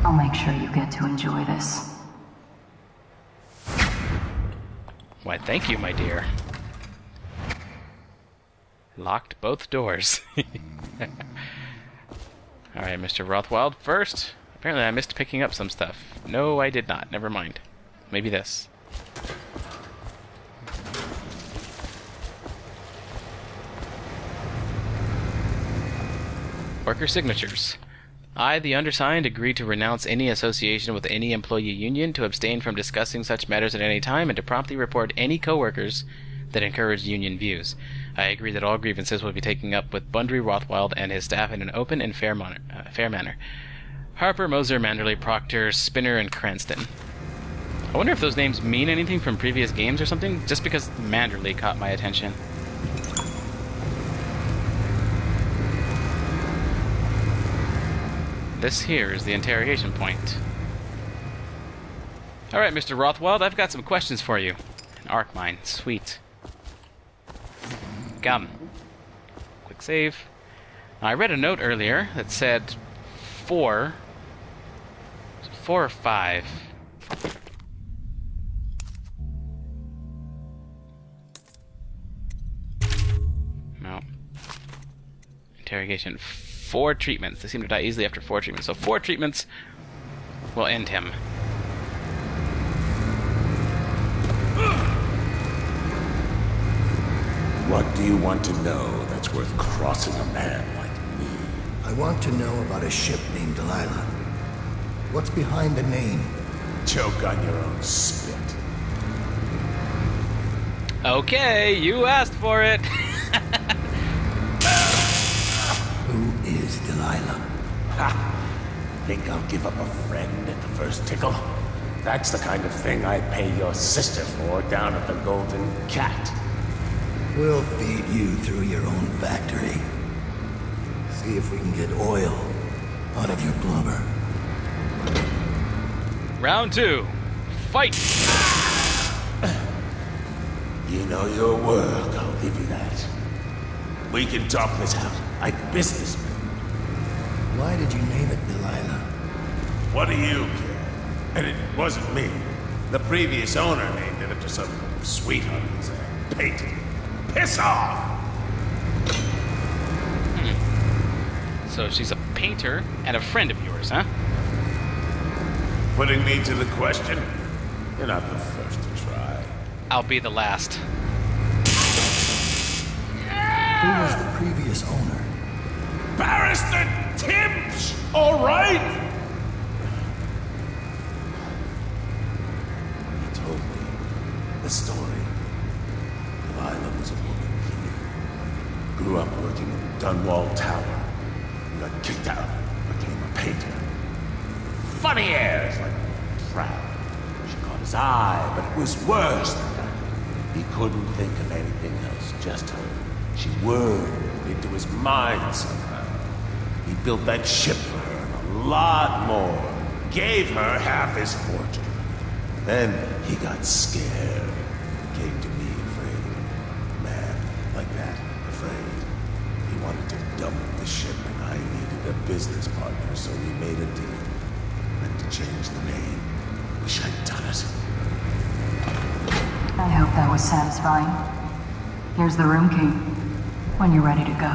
I'll make sure you get to enjoy this. Why, thank you, my dear. Locked both doors. Alright, Mr. Rothwild, first. Apparently I missed picking up some stuff. No, I did not. Never mind. Maybe this. Worker signatures. I, the undersigned, agree to renounce any association with any employee union, to abstain from discussing such matters at any time, and to promptly report any co-workers that encourage union views. I agree that all grievances will be taken up with Bundry Rothwild and his staff in an open and fair manner. Harper, Moser, Manderley, Proctor, Spinner, and Cranston. I wonder if those names mean anything from previous games or something, just because Manderley caught my attention. This here is the interrogation point. Alright, Mr. Rothwild, I've got some questions for you. An arc mine. Sweet. Come. Quick save. I read a note earlier that said 4. 4 or 5. No. Interrogation. 4 treatments. They seem to die easily after 4 treatments. So 4 treatments will end him. What do you want to know that's worth crossing a man like me? I want to know about a ship named Delilah. What's behind the name? Choke on your own spit. Okay, you asked for it. Who is Delilah? Ha! Think I'll give up a friend at the first tickle? That's the kind of thing I pay your sister for down at the Golden Cat. We'll feed you through your own factory. See if we can get oil out of your blubber. Round 2. Fight! You know your work, I'll give you that. We can talk this out like businessmen. Why did you name it Delilah? What do you care? And it wasn't me. The previous owner named it after some sweetheart who's a painter. Piss off! So she's a painter and a friend of yours, huh? Putting me to the question? You're not the first to try. I'll be the last. Who was the previous owner? Barrister Timsh! Alright! He told me the story. Delilah was a woman he knew. Grew up working in Dunwall Tower. Got kicked out. Became a painter. Funny airs, like proud. She caught his eye, but it was worse than that. He couldn't think of anything else, just her. She whirred into his mind somehow. He built that ship for her and a lot more. Gave her half his fortune. Then he got scared. Came to me afraid. Man like that, afraid. He wanted to dump the ship and I needed a business partner, so we made a deal. Had to change the name. Wish I'd done it. I hope that was satisfying. Here's the room key, when you're ready to go.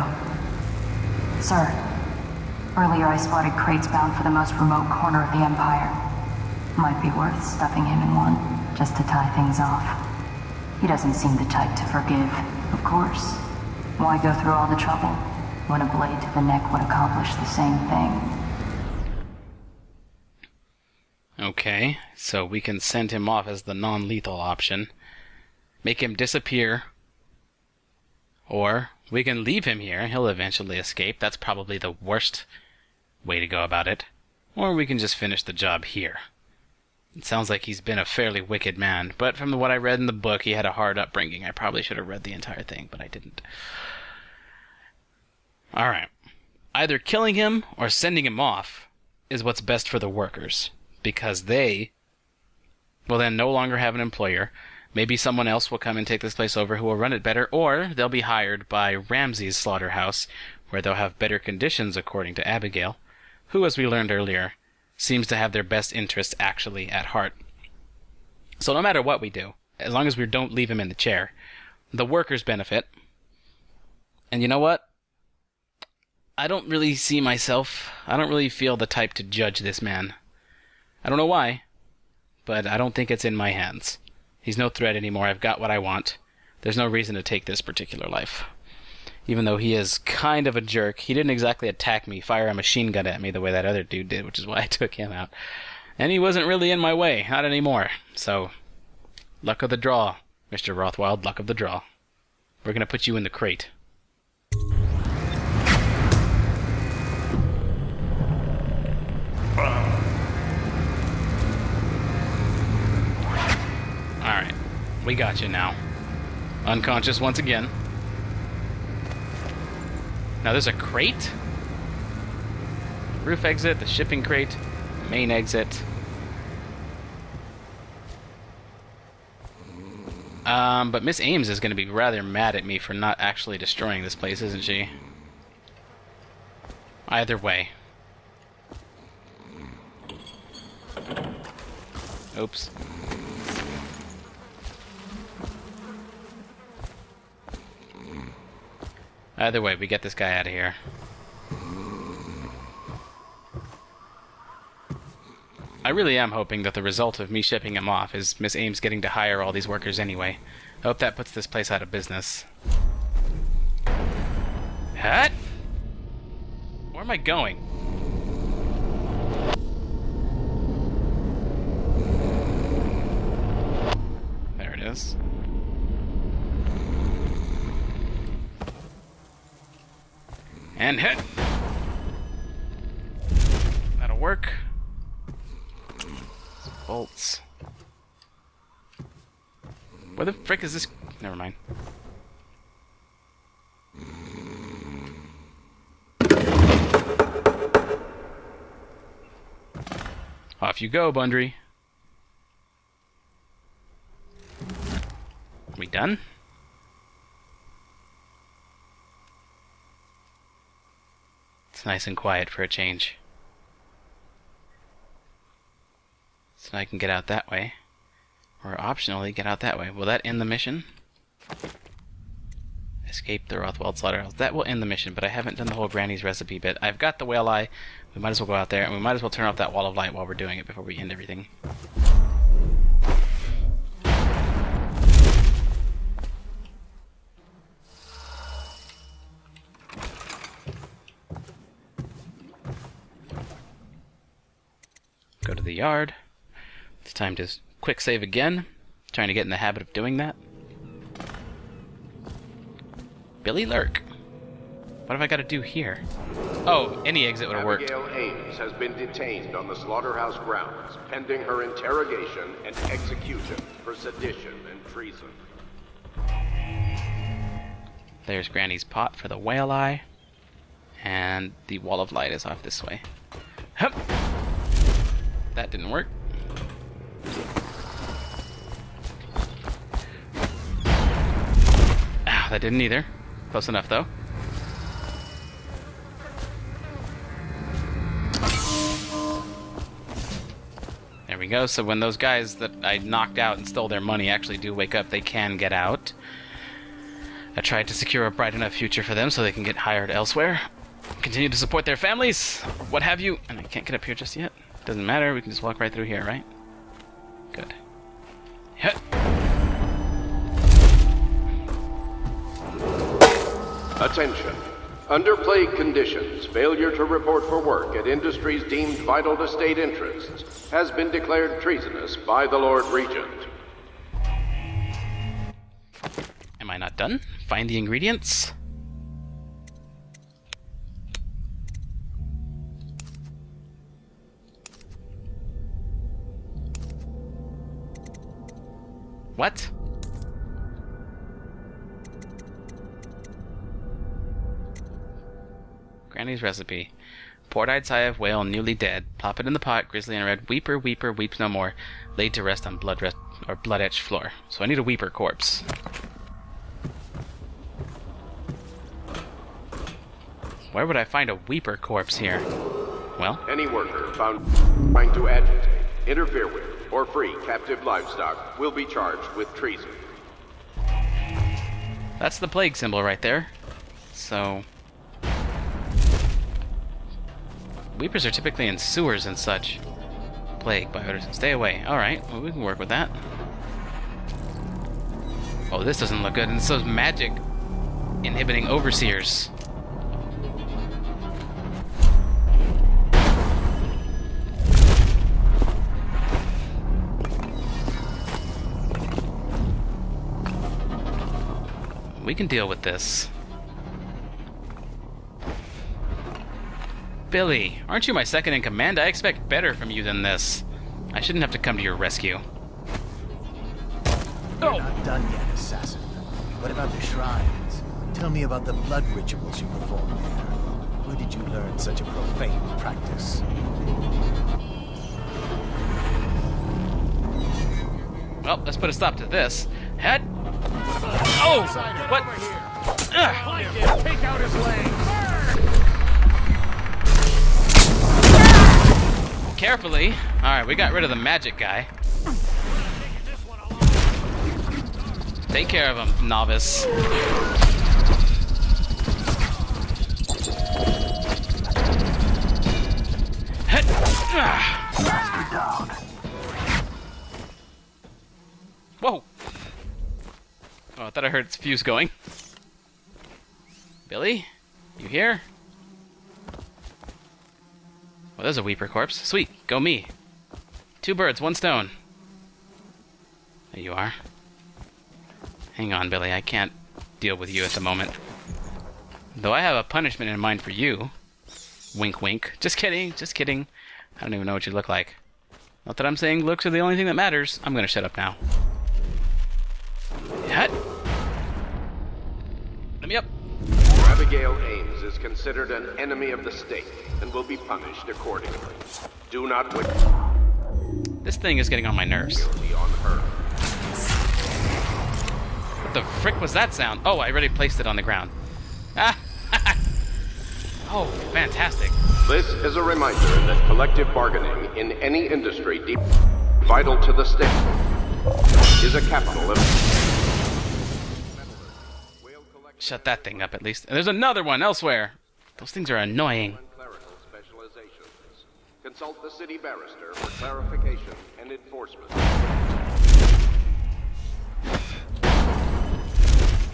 Sir, earlier I spotted crates bound for the most remote corner of the Empire. Might be worth stuffing him in one, just to tie things off. He doesn't seem the type to forgive, of course. Why go through all the trouble, when a blade to the neck would accomplish the same thing? Okay, so we can send him off as the non-lethal option. Make him disappear. Or we can leave him here. He'll eventually escape. That's probably the worst way to go about it. Or we can just finish the job here. It sounds like he's been a fairly wicked man, but from what I read in the book, he had a hard upbringing. I probably should have read the entire thing, but I didn't. Alright. Either killing him or sending him off is what's best for the workers, because they will then no longer have an employer. Maybe someone else will come and take this place over who will run it better, or they'll be hired by Ramsey's slaughterhouse, where they'll have better conditions according to Abigail, who, as we learned earlier, seems to have their best interests actually at heart. So no matter what we do, as long as we don't leave him in the chair, the workers benefit. And you know what? I don't really feel the type to judge this man. I don't know why, but I don't think it's in my hands. He's no threat anymore. I've got what I want. There's no reason to take this particular life. Even though he is kind of a jerk, he didn't exactly attack me, fire a machine gun at me the way that other dude did, which is why I took him out. And he wasn't really in my way, not anymore. So, luck of the draw, Mr. Rothwild, luck of the draw. We're gonna put you in the crate. Alright, we got you now. Unconscious once again. Now there's a crate? Roof exit, the shipping crate, main exit. But Miss Ames is going to be rather mad at me for not actually destroying this place, isn't she? Either way. Oops. Either way, we get this guy out of here. I really am hoping that the result of me shipping him off is Miss Ames getting to hire all these workers anyway. I hope that puts this place out of business. What? Where am I going? There it is. And hit! That'll work. Bolts. Where the frick is this? Never mind. Off you go, Bundry. We done? It's nice and quiet for a change. So I can get out that way. Or optionally get out that way. Will that end the mission? Escape the Rothwild slaughterhouse. That will end the mission, but I haven't done the whole Granny's recipe bit. I've got the whale eye. We might as well go out there, and we might as well turn off that wall of light while we're doing it before we end everything. Go to the yard. It's time to quick save again. Trying to get in the habit of doing that. Billy Lurk. What have I got to do here? Oh, any exit would have worked. Abigail Ames has been detained on the slaughterhouse grounds, pending her interrogation and execution for sedition and treason. There's Granny's pot for the whale eye. And the wall of light is off this way. Hup! That didn't work. Ah, that didn't either. Close enough, though. There we go. So when those guys that I knocked out and stole their money actually do wake up, they can get out. I tried to secure a bright enough future for them so they can get hired elsewhere. Continue to support their families, or what have you. And I can't get up here just yet. Doesn't matter, we can just walk right through here, right? Good. Hit. Attention. Under plague conditions, failure to report for work at industries deemed vital to state interests has been declared treasonous by the Lord Regent. Am I not done? Find the ingredients. What? Granny's recipe. Port-eyed sigh of whale newly dead. Plop it in the pot, grizzly and red. Weeper, weeper, weeps no more. Laid to rest on blood-etched floor. So I need a weeper corpse. Where would I find a weeper corpse here? Well? Any worker found trying to agitate, interfere with, or free captive livestock will be charged with treason. That's the plague symbol right there. So... Weepers are typically in sewers and such. Plague by orders. Stay away. Alright, well, we can work with that. Oh, this doesn't look good. And so magic inhibiting overseers. We can deal with this. Billy, aren't you my second in command? I expect better from you than this. I shouldn't have to come to your rescue. You're not done yet, assassin. What about the shrines? Tell me about the blood rituals you performed there. Where did you learn such a profane practice? Well, let's put a stop to this. Head. Oh! What? Take out his legs! Carefully. Alright, we got rid of the magic guy. Take care of him, novice. Whoa! Oh, I thought I heard its fuse going. Billy? You here? Well, there's a Weeper corpse. Sweet, go me. 2 birds, 1 stone. There you are. Hang on, Billy, I can't deal with you at the moment. Though I have a punishment in mind for you. Wink, wink. Just kidding, just kidding. I don't even know what you look like. Not that I'm saying looks are the only thing that matters. I'm gonna shut up now. Hut. Let me up. Abigail Ames is considered an enemy of the state and will be punished accordingly. Do not wait. This thing is getting on my nerves. Guilty on her. What the frick was that sound? Oh, I already placed it on the ground. Ah! Oh, fantastic. This is a reminder that collective bargaining in any industry deep vital to the state is a capital of... Shut that thing up at least. And there's another one elsewhere. Those things are annoying. Clerical specializations. Consult the city barrister for clarification and enforcement.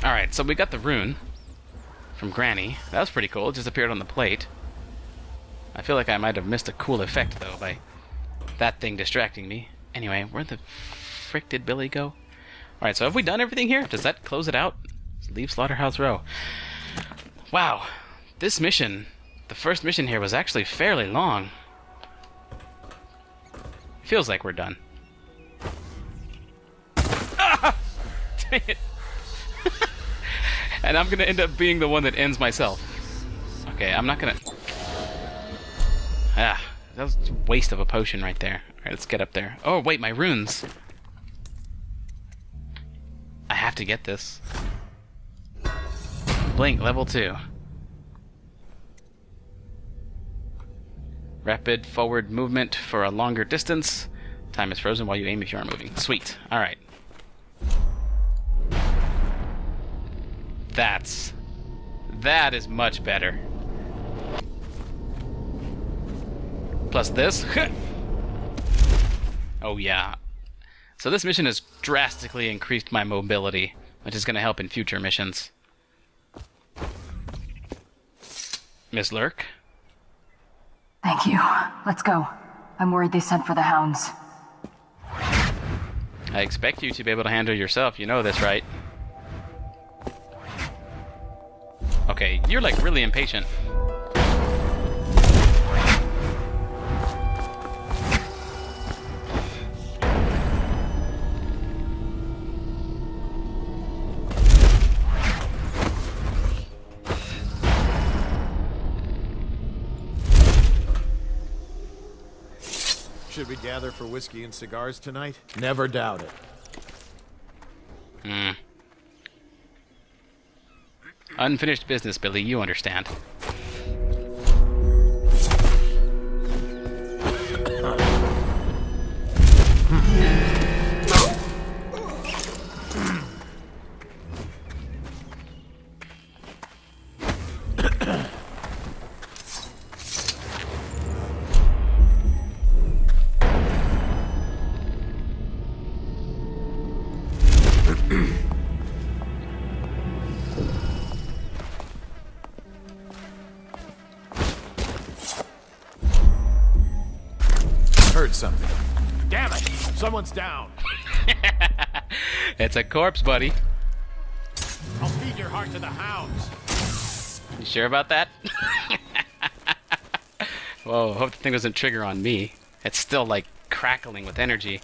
Alright, so we got the rune from Granny. That was pretty cool. It just appeared on the plate. I feel like I might have missed a cool effect, though, by that thing distracting me. Anyway, where the frick did Billy go? Alright, so have we done everything here? Does that close it out? Leave Slaughterhouse Row. Wow. This mission, the first mission here, was actually fairly long. Feels like we're done. Ah! Dang it. And I'm gonna end up being the one that ends myself. Okay, I'm not gonna... Ah, that was a waste of a potion right there. Alright, let's get up there. Oh, wait, my runes. I have to get this. Blink, level 2. Rapid forward movement for a longer distance. Time is frozen while you aim if you aren't moving. Sweet. Alright. That is much better. Plus this. Oh yeah. So this mission has drastically increased my mobility, which is going to help in future missions. Miss Lurk? Thank you. Let's go. I'm worried they sent for the hounds. I expect you to be able to handle yourself. You know this, right? Okay, you're like really impatient. Should we gather for whiskey and cigars tonight? Never doubt it. Unfinished business, Billy, you understand. heard something. Damn it! Someone's down. It's a corpse, buddy. I'll feed your heart to the hounds. You sure about that? Whoa, hope the thing doesn't trigger on me. It's still, like, crackling with energy.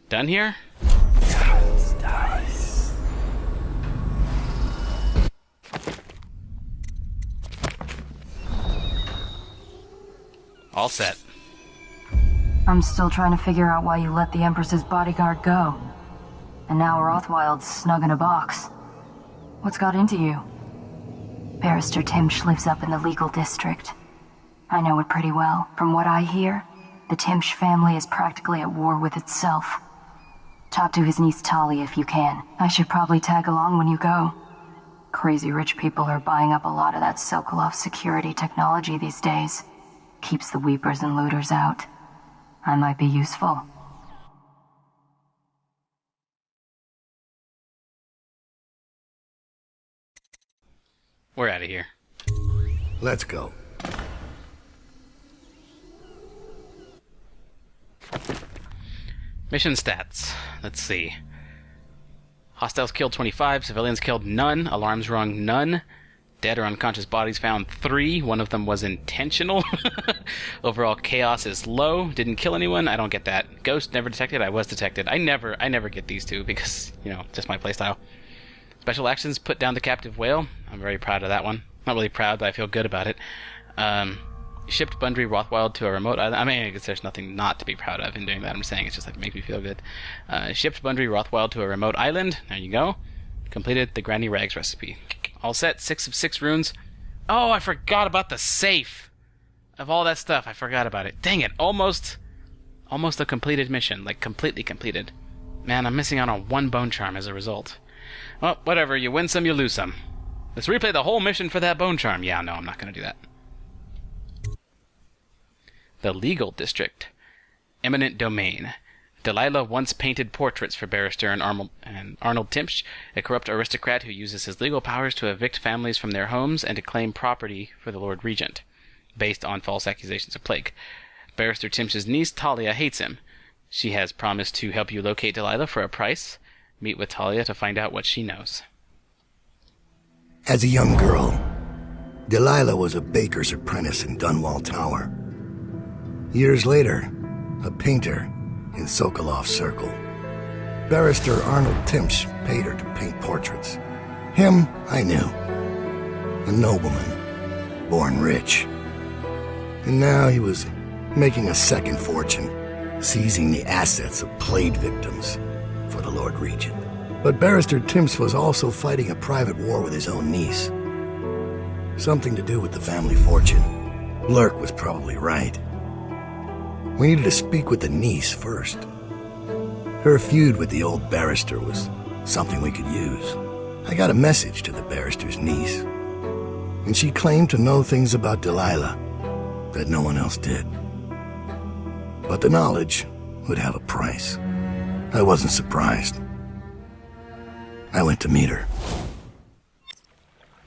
Done here? All set. I'm still trying to figure out why you let the Empress's bodyguard go. And now Rothwild's snug in a box. What's got into you? Barrister Timsh lives up in the legal district. I know it pretty well. From what I hear, the Timsh family is practically at war with itself. Talk to his niece Talia if you can. I should probably tag along when you go. Crazy rich people are buying up a lot of that Sokolov security technology these days. Keeps the weepers and looters out. I might be useful. We're out of here. Let's go. Mission stats. Let's see. Hostiles killed 25, civilians killed none, alarms rung none, dead or unconscious bodies found 3, one of them was intentional. Overall chaos is low, didn't kill anyone, I don't get that. Ghost never detected, I was detected. I never get these two because, you know, just my playstyle. Special actions, put down the captive whale. I'm very proud of that one. Not really proud, but I feel good about it. Shipped Bundry Rothwild to a remote island. I mean, I guess there's nothing not to be proud of in doing that. I'm saying it's just like it makes me feel good. Shipped Bundry Rothwild to a remote island. There you go. Completed the Granny Rags recipe. All set. 6 of 6 runes. Oh, I forgot about the safe. Of all that stuff, I forgot about it. Dang it. Almost a completed mission. Like, completely completed. Man, I'm missing out on 1 bone charm as a result. Well, whatever. You win some, you lose some. Let's replay the whole mission for that bone charm. Yeah, no, I'm not going to do that. The Legal District. Eminent Domain. Delilah once painted portraits for Barrister and Arnold Timsh, a corrupt aristocrat who uses his legal powers to evict families from their homes and to claim property for the Lord Regent, based on false accusations of plague. Barrister Timsh's niece, Talia, hates him. She has promised to help you locate Delilah for a price. Meet with Talia to find out what she knows. As a young girl, Delilah was a baker's apprentice in Dunwall Tower. Years later, a painter in Sokolov's circle. Barrister Arnold Timsh paid her to paint portraits. Him, I knew. A nobleman, born rich. And now he was making a second fortune, seizing the assets of plague victims for the Lord Regent. But Barrister Timsh was also fighting a private war with his own niece. Something to do with the family fortune. Lurk was probably right. We needed to speak with the niece first. Her feud with the old barrister was something we could use. I got a message to the barrister's niece, and she claimed to know things about Delilah that no one else did. But the knowledge would have a price. I wasn't surprised. I went to meet her.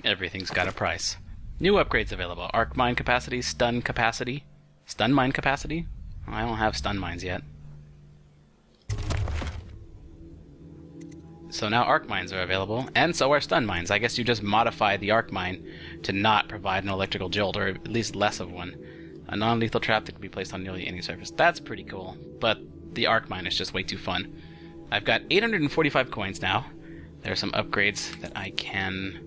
Everything's got a price. New upgrades available. Arc mine capacity, stun capacity. Stun mine capacity? I don't have stun mines yet. So now arc mines are available, and so are stun mines. I guess you just modify the arc mine to not provide an electrical jolt, or at least less of one. A non-lethal trap that can be placed on nearly any surface. That's pretty cool, but the arc mine is just way too fun. I've got 845 coins now. There are some upgrades that I can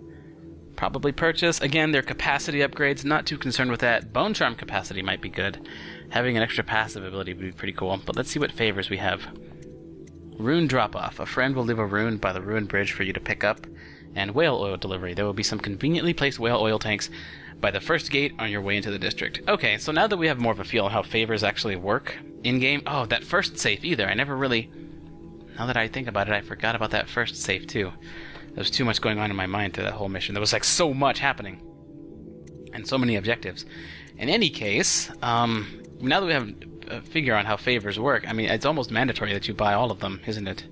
probably purchase. Again, they're capacity upgrades, not too concerned with that. Bone charm capacity might be good. Having an extra passive ability would be pretty cool, but let's see what favors we have. Rune drop-off. A friend will leave a rune by the ruined bridge for you to pick up. And whale oil delivery. There will be some conveniently placed whale oil tanks by the first gate on your way into the district. Okay, so now that we have more of a feel of how favors actually work in-game... Oh, that first safe either. I never really... Now that I think about it, I forgot about that first safe too. There was too much going on in my mind through that whole mission. There was like so much happening. And so many objectives. In any case, now that we have a figure on how favors work, I mean, it's almost mandatory that you buy all of them, isn't it?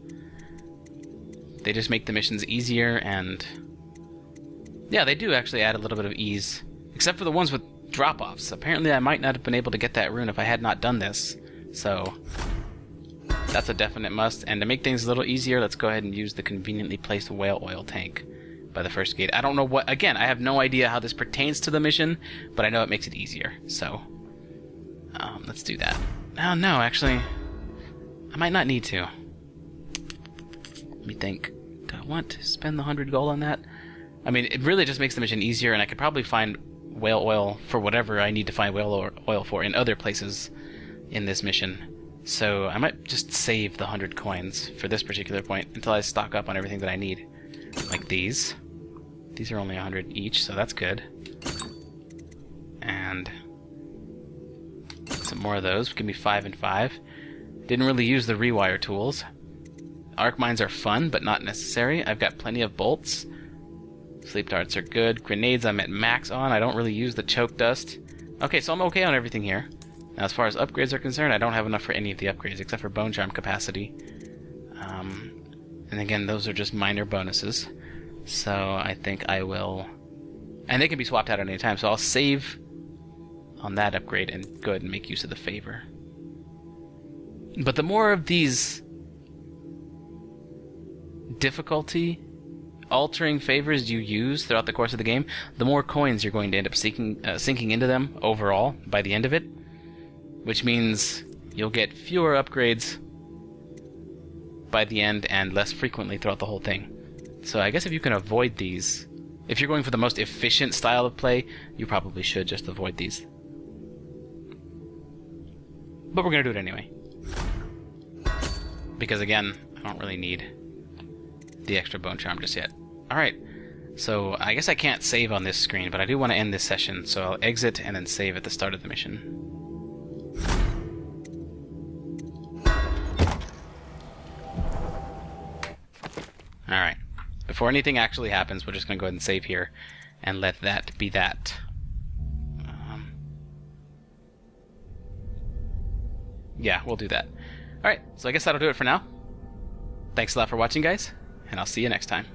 They just make the missions easier, and yeah, they do actually add a little bit of ease. Except for the ones with drop-offs. Apparently I might not have been able to get that rune if I had not done this. So that's a definite must. And to make things a little easier, let's go ahead and use the conveniently placed whale oil tank by the first gate. I don't know what... Again, I have no idea how this pertains to the mission, but I know it makes it easier. So let's do that. Oh, no, actually, I might not need to. Let me think. Do I want to spend the 100 gold on that? I mean, it really just makes the mission easier, and I could probably find whale oil for whatever I need to find whale oil for in other places in this mission. So I might just save the 100 coins for this particular point until I stock up on everything that I need. Like these. These are only 100 each, so that's good. And some more of those. Give me 5 and 5. Didn't really use the rewire tools. Arc mines are fun, but not necessary. I've got plenty of bolts. Sleep darts are good. Grenades I'm at max on. I don't really use the choke dust. Okay, so I'm okay on everything here. Now, as far as upgrades are concerned, I don't have enough for any of the upgrades, except for bone charm capacity. And again, those are just minor bonuses. So I think I will... And they can be swapped out at any time, so I'll save on that upgrade and go ahead and make use of the favor. But the more of these difficulty altering favors you use throughout the course of the game, the more coins you're going to end up sinking into them overall by the end of it, which means you'll get fewer upgrades by the end and less frequently throughout the whole thing. So I guess if you can avoid these, if you're going for the most efficient style of play, you probably should just avoid these. But we're going to do it anyway. Because again, I don't really need the extra bone charm just yet. Alright, so I guess I can't save on this screen, but I do want to end this session, so I'll exit and then save at the start of the mission. Alright, before anything actually happens, we're just going to go ahead and save here and let that be that. Yeah, we'll do that. Alright, so I guess that'll do it for now. Thanks a lot for watching, guys, and I'll see you next time.